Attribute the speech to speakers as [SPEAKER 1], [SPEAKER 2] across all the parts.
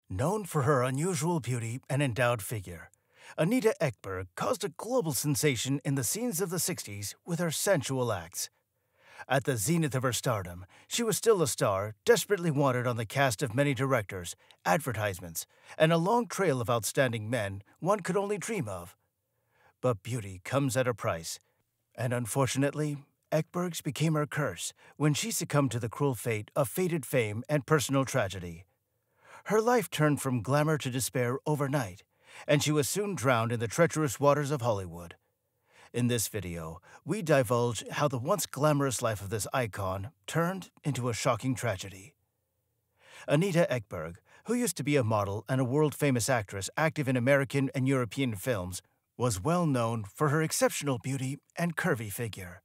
[SPEAKER 1] Known for her unusual beauty and endowed figure, Anita Ekberg caused a global sensation in the scenes of the 60s with her sensual acts. At the zenith of her stardom, she was still a star, desperately wanted on the cast of many directors, advertisements, and a long trail of outstanding men one could only dream of. But beauty comes at a price, and unfortunately, Ekberg's became her curse when she succumbed to the cruel fate of faded fame and personal tragedy. Her life turned from glamour to despair overnight, and she was soon drowned in the treacherous waters of Hollywood. In this video, we divulge how the once glamorous life of this icon turned into a shocking tragedy. Anita Ekberg, who used to be a model and a world-famous actress active in American and European films, was well known for her exceptional beauty and curvy figure.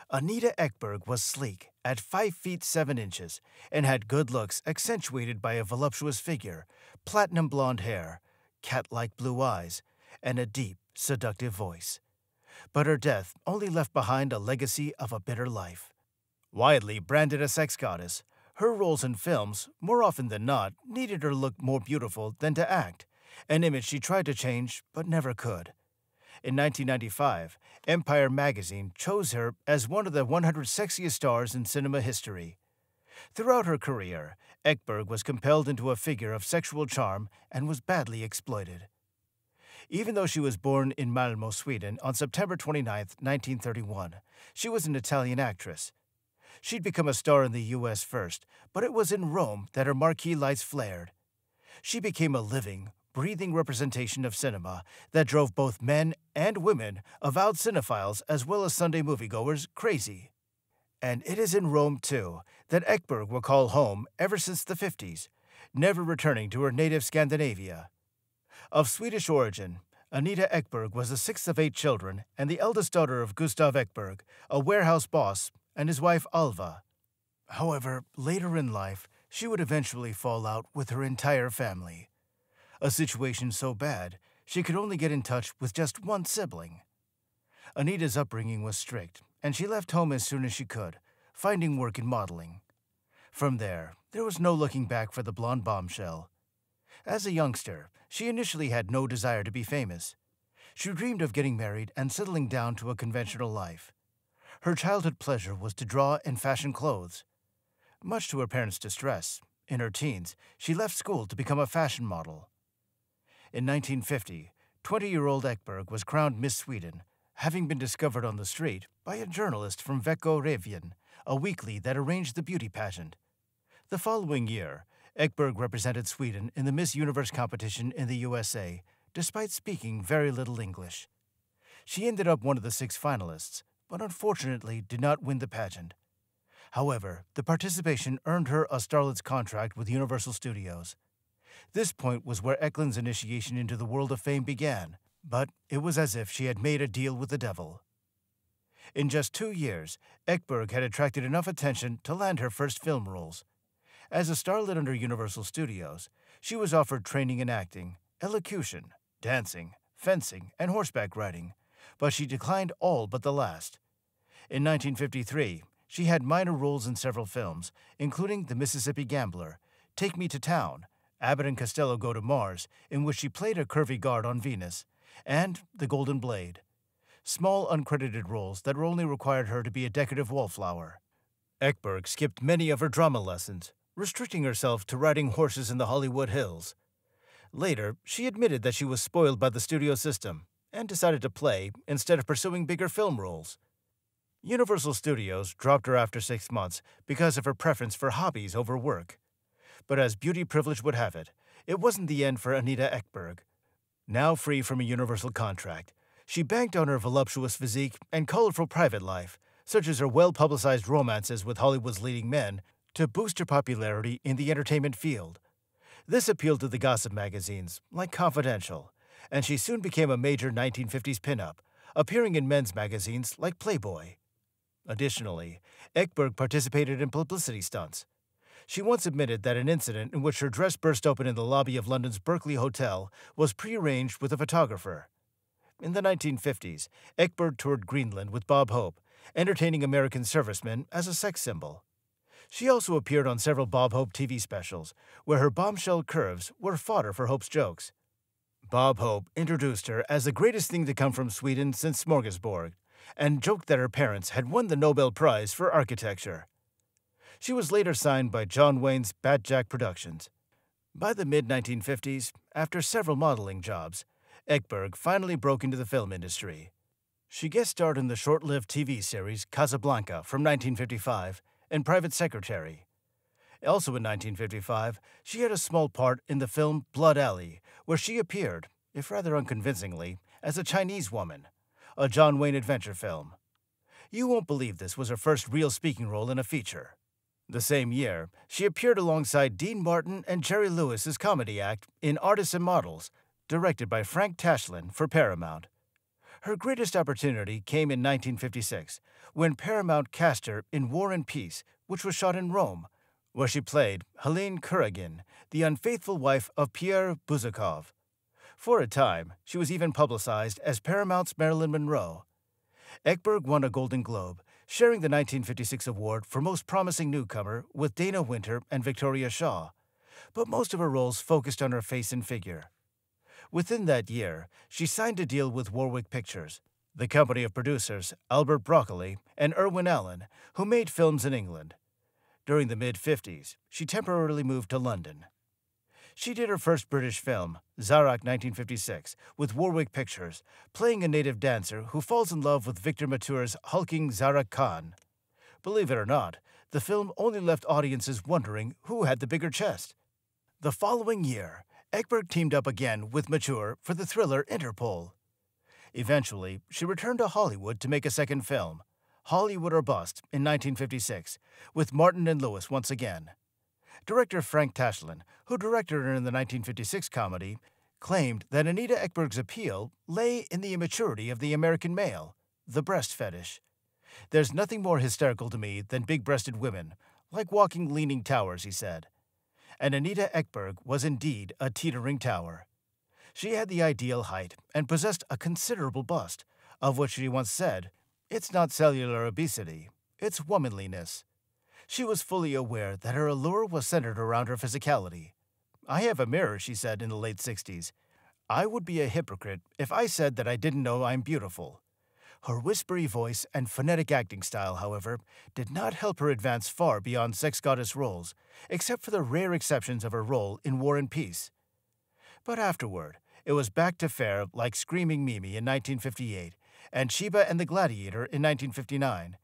[SPEAKER 1] Anita Ekberg was sleek, at 5 feet 7 inches, and had good looks accentuated by a voluptuous figure, platinum blonde hair, cat-like blue eyes, and a deep, seductive voice. But her death only left behind a legacy of a bitter life. Widely branded a sex goddess, her roles in films, more often than not, needed her look more beautiful than to act, an image she tried to change but never could. In 1995, Empire magazine chose her as one of the 100 sexiest stars in cinema history. Throughout her career, Ekberg was compelled into a figure of sexual charm and was badly exploited. Even though she was born in Malmö, Sweden on September 29, 1931, she was an Italian actress. She'd become a star in the U.S. first, but it was in Rome that her marquee lights flared. She became a living, breathing representation of cinema that drove both men and women, avowed cinephiles as well as Sunday moviegoers, crazy. And it is in Rome, too, that Ekberg will call home ever since the 50s, never returning to her native Scandinavia. Of Swedish origin, Anita Ekberg was the sixth of 8 children and the eldest daughter of Gustav Ekberg, a warehouse boss, and his wife Alva. However, later in life, she would eventually fall out with her entire family. A situation so bad, she could only get in touch with just one sibling. Anita's upbringing was strict, and she left home as soon as she could, finding work in modeling. From there was no looking back for the blonde bombshell. As a youngster, she initially had no desire to be famous. She dreamed of getting married and settling down to a conventional life. Her childhood pleasure was to draw and fashion clothes. Much to her parents' distress, in her teens, she left school to become a fashion model. In 1950, 20-year-old Ekberg was crowned Miss Sweden, having been discovered on the street by a journalist from Vecko Revyen, a weekly that arranged the beauty pageant. The following year, Ekberg represented Sweden in the Miss Universe competition in the USA, despite speaking very little English. She ended up one of the 6 finalists, but unfortunately did not win the pageant. However, the participation earned her a starlet's contract with Universal Studios. This point was where Eklund's initiation into the world of fame began, but it was as if she had made a deal with the devil. In just 2 years, Ekberg had attracted enough attention to land her first film roles. As a starlet under Universal Studios, she was offered training in acting, elocution, dancing, fencing, and horseback riding, but she declined all but the last. In 1953, she had minor roles in several films, including The Mississippi Gambler, Take Me to Town, Abbott and Costello Go to Mars, in which she played a curvy guard on Venus, and The Golden Blade. Small, uncredited roles that only required her to be a decorative wallflower. Ekberg skipped many of her drama lessons, restricting herself to riding horses in the Hollywood Hills. Later, she admitted that she was spoiled by the studio system and decided to play instead of pursuing bigger film roles. Universal Studios dropped her after 6 months because of her preference for hobbies over work. But as beauty privilege would have it, it wasn't the end for Anita Ekberg. Now free from a Universal contract, she banked on her voluptuous physique and colorful private life, such as her well-publicized romances with Hollywood's leading men, to boost her popularity in the entertainment field. This appealed to the gossip magazines, like Confidential, and she soon became a major 1950s pinup, appearing in men's magazines like Playboy. Additionally, Ekberg participated in publicity stunts. She once admitted that an incident in which her dress burst open in the lobby of London's Berkeley Hotel was prearranged with a photographer. In the 1950s, Ekberg toured Greenland with Bob Hope, entertaining American servicemen as a sex symbol. She also appeared on several Bob Hope TV specials, where her bombshell curves were fodder for Hope's jokes. Bob Hope introduced her as the greatest thing to come from Sweden since Smorgasbord, and joked that her parents had won the Nobel Prize for architecture. She was later signed by John Wayne's Bat Jack Productions. By the mid-1950s, after several modeling jobs, Ekberg finally broke into the film industry. She guest starred in the short-lived TV series Casablanca from 1955 and Private Secretary. Also in 1955, she had a small part in the film Blood Alley, where she appeared, if rather unconvincingly, as a Chinese woman, a John Wayne adventure film. You won't believe this was her first real speaking role in a feature. The same year, she appeared alongside Dean Martin and Jerry Lewis's comedy act in Artists and Models, directed by Frank Tashlin for Paramount. Her greatest opportunity came in 1956, when Paramount cast her in War and Peace, which was shot in Rome, where she played Helene Kuragin, the unfaithful wife of Pierre Buzakov. For a time, she was even publicized as Paramount's Marilyn Monroe. Ekberg won a Golden Globe, sharing the 1956 award for Most Promising Newcomer with Dana Winter and Victoria Shaw, but most of her roles focused on her face and figure. Within that year, she signed a deal with Warwick Pictures, the company of producers Albert Broccoli and Irwin Allen, who made films in England. During the mid-50s, she temporarily moved to London. She did her first British film, Zarak 1956, with Warwick Pictures, playing a native dancer who falls in love with Victor Mature's hulking Zarak Khan. Believe it or not, the film only left audiences wondering who had the bigger chest. The following year, Ekberg teamed up again with Mature for the thriller Interpol. Eventually, she returned to Hollywood to make a second film, Hollywood or Bust, in 1956, with Martin and Lewis once again. Director Frank Tashlin, who directed her in the 1956 comedy, claimed that Anita Ekberg's appeal lay in the immaturity of the American male, the breast fetish. There's nothing more hysterical to me than big-breasted women, like walking leaning towers, he said. And Anita Ekberg was indeed a teetering tower. She had the ideal height and possessed a considerable bust, of which she once said, "It's not cellular obesity, it's womanliness." She was fully aware that her allure was centered around her physicality. "I have a mirror," she said in the late 60s. "I would be a hypocrite if I said that I didn't know I'm beautiful." Her whispery voice and phonetic acting style, however, did not help her advance far beyond sex goddess roles, except for the rare exceptions of her role in War and Peace. But afterward, it was back to fare like Screaming Mimi in 1958 and Sheba and the Gladiator in 1959,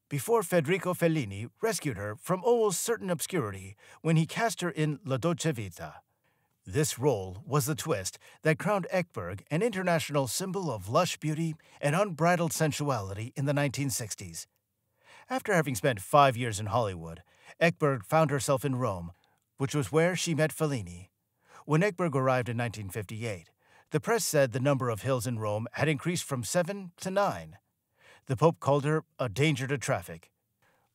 [SPEAKER 1] before Federico Fellini rescued her from almost certain obscurity when he cast her in La Dolce Vita. This role was the twist that crowned Ekberg an international symbol of lush beauty and unbridled sensuality in the 1960s. After having spent 5 years in Hollywood, Ekberg found herself in Rome, which was where she met Fellini. When Ekberg arrived in 1958, the press said the number of hills in Rome had increased from 7 to 9. The Pope called her a danger to traffic.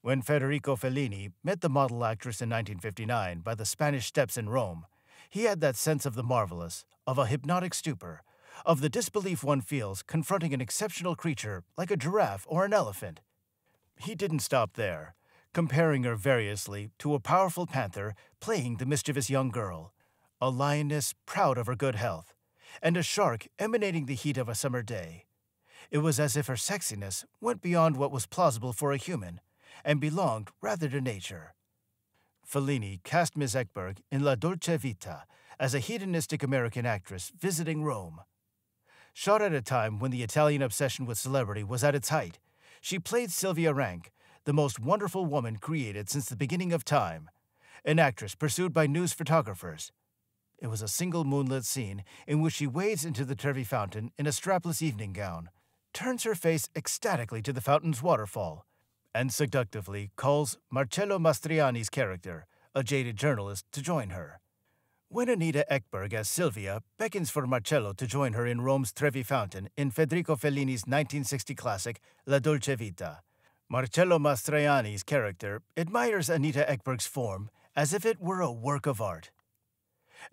[SPEAKER 1] When Federico Fellini met the model actress in 1959 by the Spanish Steps in Rome, he had that sense of the marvelous, of a hypnotic stupor, of the disbelief one feels confronting an exceptional creature like a giraffe or an elephant. He didn't stop there, comparing her variously to a powerful panther playing the mischievous young girl, a lioness proud of her good health, and a shark emanating the heat of a summer day. It was as if her sexiness went beyond what was plausible for a human, and belonged rather to nature. Fellini cast Miss Ekberg in La Dolce Vita as a hedonistic American actress visiting Rome. Shot at a time when the Italian obsession with celebrity was at its height, she played Sylvia Rank, the most wonderful woman created since the beginning of time, an actress pursued by news photographers. It was a single moonlit scene in which she wades into the Trevi Fountain in a strapless evening gown, turns her face ecstatically to the fountain's waterfall, and seductively calls Marcello Mastroianni's character, a jaded journalist, to join her. When Anita Ekberg as Sylvia beckons for Marcello to join her in Rome's Trevi Fountain in Federico Fellini's 1960 classic La Dolce Vita, Marcello Mastroianni's character admires Anita Ekberg's form as if it were a work of art.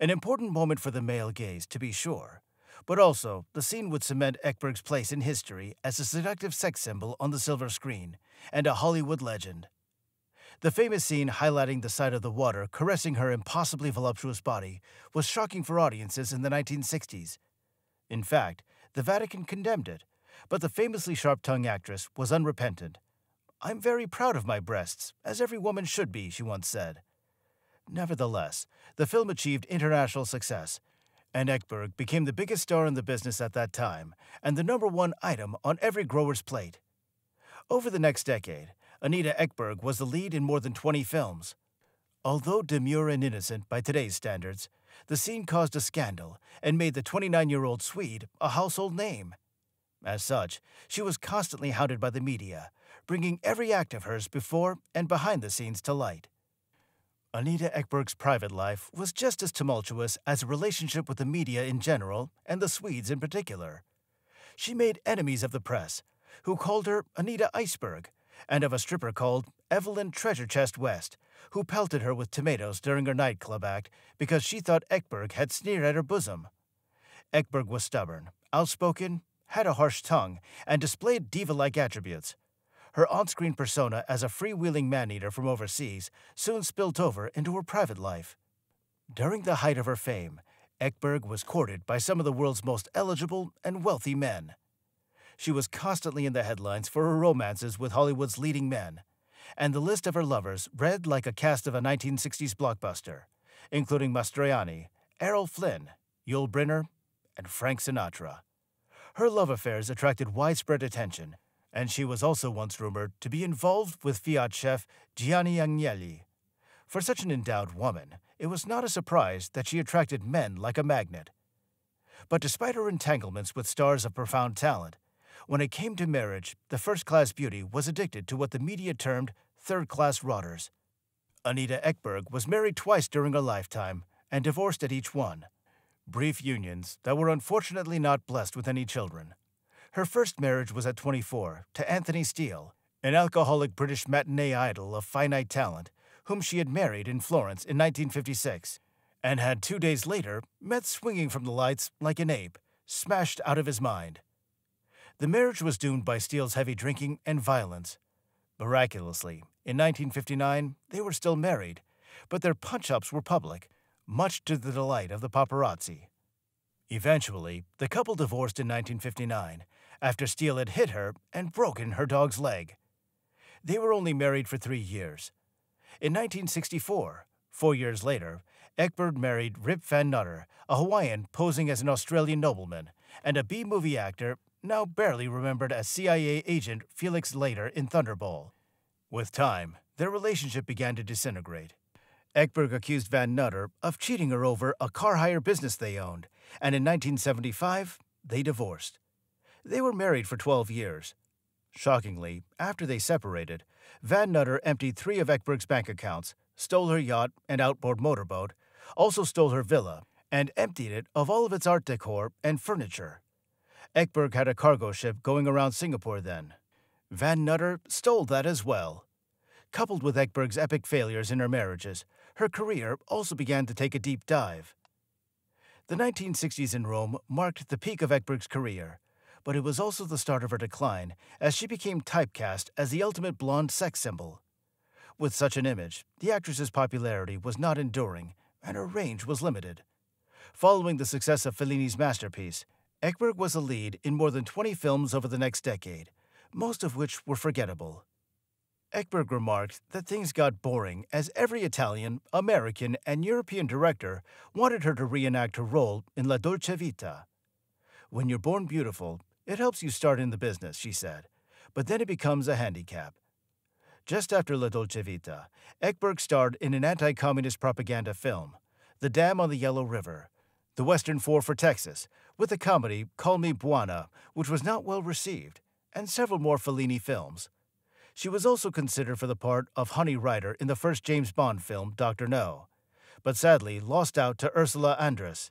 [SPEAKER 1] An important moment for the male gaze, to be sure, but also the scene would cement Ekberg's place in history as a seductive sex symbol on the silver screen and a Hollywood legend. The famous scene highlighting the sight of the water caressing her impossibly voluptuous body was shocking for audiences in the 1960s. In fact, the Vatican condemned it, but the famously sharp-tongued actress was unrepentant. "I'm very proud of my breasts, as every woman should be," she once said. Nevertheless, the film achieved international success, and Ekberg became the biggest star in the business at that time and the #1 item on every grower's plate. Over the next decade, Anita Ekberg was the lead in more than 20 films. Although demure and innocent by today's standards, the scene caused a scandal and made the 29-year-old Swede a household name. As such, she was constantly hounded by the media, bringing every act of hers before and behind the scenes to light. Anita Ekberg's private life was just as tumultuous as her relationship with the media in general and the Swedes in particular. She made enemies of the press, who called her Anita Iceberg, and of a stripper called Evelyn Treasure Chest West, who pelted her with tomatoes during her nightclub act because she thought Ekberg had sneered at her bosom. Ekberg was stubborn, outspoken, had a harsh tongue, and displayed diva-like attributes. Her on-screen persona as a freewheeling man-eater from overseas soon spilled over into her private life. During the height of her fame, Ekberg was courted by some of the world's most eligible and wealthy men. She was constantly in the headlines for her romances with Hollywood's leading men, and the list of her lovers read like a cast of a 1960s blockbuster, including Mastroianni, Errol Flynn, Yul Brynner, and Frank Sinatra. Her love affairs attracted widespread attention, and she was also once rumored to be involved with Fiat chef Gianni Agnelli. For such an endowed woman, it was not a surprise that she attracted men like a magnet. But despite her entanglements with stars of profound talent, when it came to marriage, the first-class beauty was addicted to what the media termed third-class rotters. Anita Ekberg was married twice during her lifetime and divorced at each one. Brief unions that were unfortunately not blessed with any children. Her first marriage was at 24 to Anthony Steele, an alcoholic British matinee idol of finite talent, whom she had married in Florence in 1956, and had 2 days later met swinging from the lights like an ape, smashed out of his mind. The marriage was doomed by Steele's heavy drinking and violence. Miraculously, in 1959, they were still married, but their punch-ups were public, much to the delight of the paparazzi. Eventually, the couple divorced in 1959, after Steele had hit her and broken her dog's leg. They were only married for 3 years. In 1964, 4 years later, Ekberg married Rip Van Nutter, a Hawaiian posing as an Australian nobleman, and a B-movie actor now barely remembered as CIA agent Felix Leiter in Thunderball. With time, their relationship began to disintegrate. Ekberg accused Van Nutter of cheating her over a car hire business they owned, and in 1975, they divorced. They were married for 12 years. Shockingly, after they separated, Van Nutter emptied 3 of Ekberg's bank accounts, stole her yacht and outboard motorboat, also stole her villa, and emptied it of all of its art decor and furniture. Ekberg had a cargo ship going around Singapore then. Van Nutter stole that as well. Coupled with Ekberg's epic failures in her marriages, her career also began to take a deep dive. The 1960s in Rome marked the peak of Ekberg's career, but it was also the start of her decline as she became typecast as the ultimate blonde sex symbol. With such an image, the actress's popularity was not enduring, and her range was limited. Following the success of Fellini's masterpiece, Ekberg was a lead in more than 20 films over the next decade, most of which were forgettable. Ekberg remarked that things got boring as every Italian, American, and European director wanted her to reenact her role in La Dolce Vita. "When you're born beautiful, it helps you start in the business," she said, "but then it becomes a handicap." Just after La Dolce Vita, Ekberg starred in an anti-communist propaganda film, The Dam on the Yellow River, The Western Four for Texas, with the comedy Call Me Buona, which was not well received, and several more Fellini films. She was also considered for the part of Honey Ryder in the first James Bond film, Dr. No, but sadly lost out to Ursula Andress.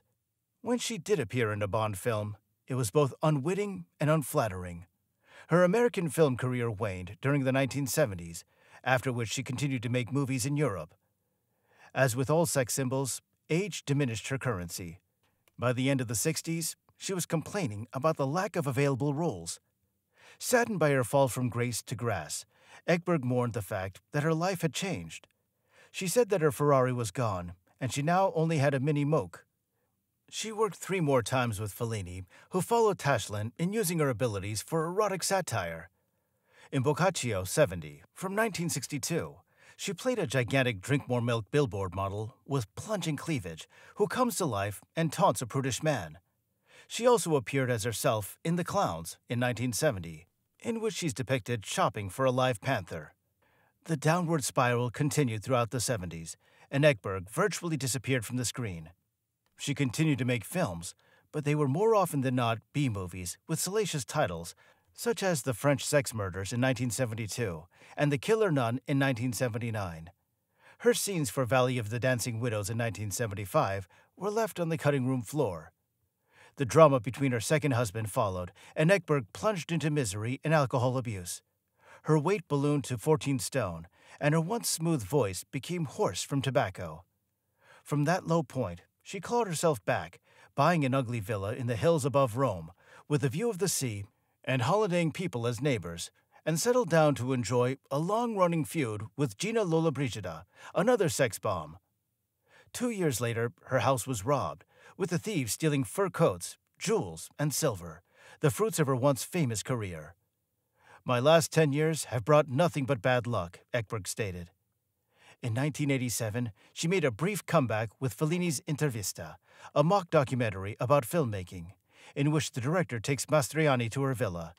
[SPEAKER 1] When she did appear in a Bond film, it was both unwitting and unflattering. Her American film career waned during the 1970s, after which she continued to make movies in Europe. As with all sex symbols, age diminished her currency. By the end of the 60s, she was complaining about the lack of available roles. Saddened by her fall from grace to grass, Ekberg mourned the fact that her life had changed. She said that her Ferrari was gone, and she now only had a mini moke. She worked 3 more times with Fellini, who followed Tashlin in using her abilities for erotic satire. In Boccaccio 70, from 1962, she played a gigantic Drink More Milk billboard model with plunging cleavage who comes to life and taunts a prudish man. She also appeared as herself in The Clowns in 1970, in which she's depicted shopping for a live panther. The downward spiral continued throughout the 70s, and Ekberg virtually disappeared from the screen. She continued to make films, but they were more often than not B-movies with salacious titles, such as The French Sex Murders in 1972 and The Killer Nun in 1979. Her scenes for Valley of the Dancing Widows in 1975 were left on the cutting room floor. The drama between her second husband followed, and Ekberg plunged into misery and alcohol abuse. Her weight ballooned to 14 stone, and her once smooth voice became hoarse from tobacco. From that low point, she clawed herself back, buying an ugly villa in the hills above Rome, with a view of the sea and holidaying people as neighbors, and settled down to enjoy a long-running feud with Gina Lollobrigida, another sex bomb. 2 years later, her house was robbed, with the thieves stealing fur coats, jewels, and silver, the fruits of her once famous career. "My last 10 years have brought nothing but bad luck," Ekberg stated. In 1987, she made a brief comeback with Fellini's Intervista, a mock documentary about filmmaking, in which the director takes Mastroianni to her villa,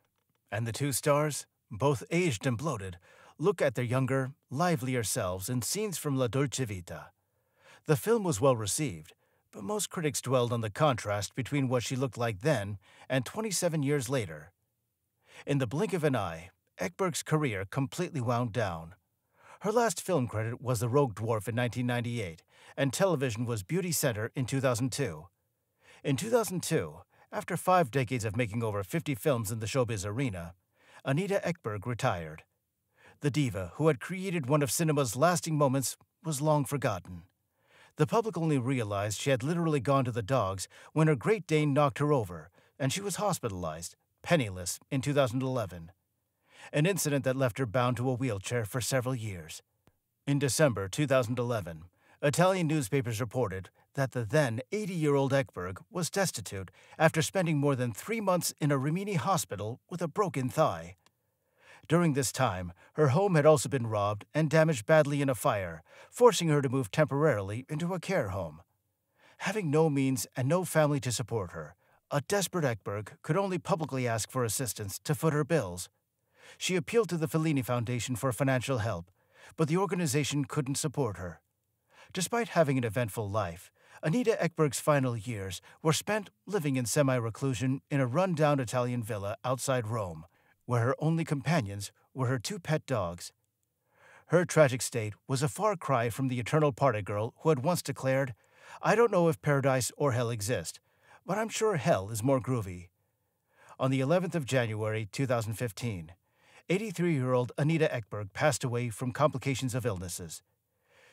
[SPEAKER 1] and the two stars, both aged and bloated, look at their younger, livelier selves in scenes from La Dolce Vita. The film was well received, but most critics dwelled on the contrast between what she looked like then and 27 years later. In the blink of an eye, Ekberg's career completely wound down. Her last film credit was The Rogue Dwarf in 1998, and television was Beauty Center in 2002. In 2002, after 5 decades of making over 50 films in the showbiz arena, Anita Ekberg retired. The diva, who had created one of cinema's lasting moments, was long forgotten. The public only realized she had literally gone to the dogs when her Great Dane knocked her over, and she was hospitalized, penniless, in 2011. An incident that left her bound to a wheelchair for several years. In December 2011, Italian newspapers reported that the then 80-year-old Ekberg was destitute after spending more than 3 months in a Rimini hospital with a broken thigh. During this time, her home had also been robbed and damaged badly in a fire, forcing her to move temporarily into a care home. Having no means and no family to support her, a desperate Ekberg could only publicly ask for assistance to foot her bills. She appealed to the Fellini Foundation for financial help, but the organization couldn't support her. Despite having an eventful life, Anita Ekberg's final years were spent living in semi-reclusion in a run-down Italian villa outside Rome, where her only companions were her 2 pet dogs. Her tragic state was a far cry from the eternal party girl who had once declared, "I don't know if paradise or hell exist, but I'm sure hell is more groovy." On the 11th of January 2015, 83-year-old Anita Ekberg passed away from complications of illnesses.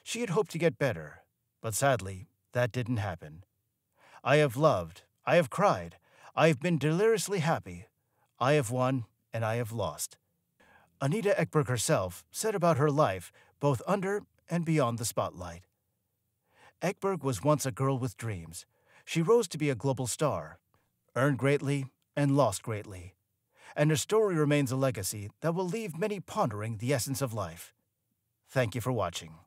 [SPEAKER 1] She had hoped to get better, but sadly, that didn't happen. "I have loved, I have cried, I have been deliriously happy. I have won, and I have lost." Anita Ekberg herself said about her life, both under and beyond the spotlight. Ekberg was once a girl with dreams. She rose to be a global star, earned greatly and lost greatly. And her story remains a legacy that will leave many pondering the essence of life. Thank you for watching.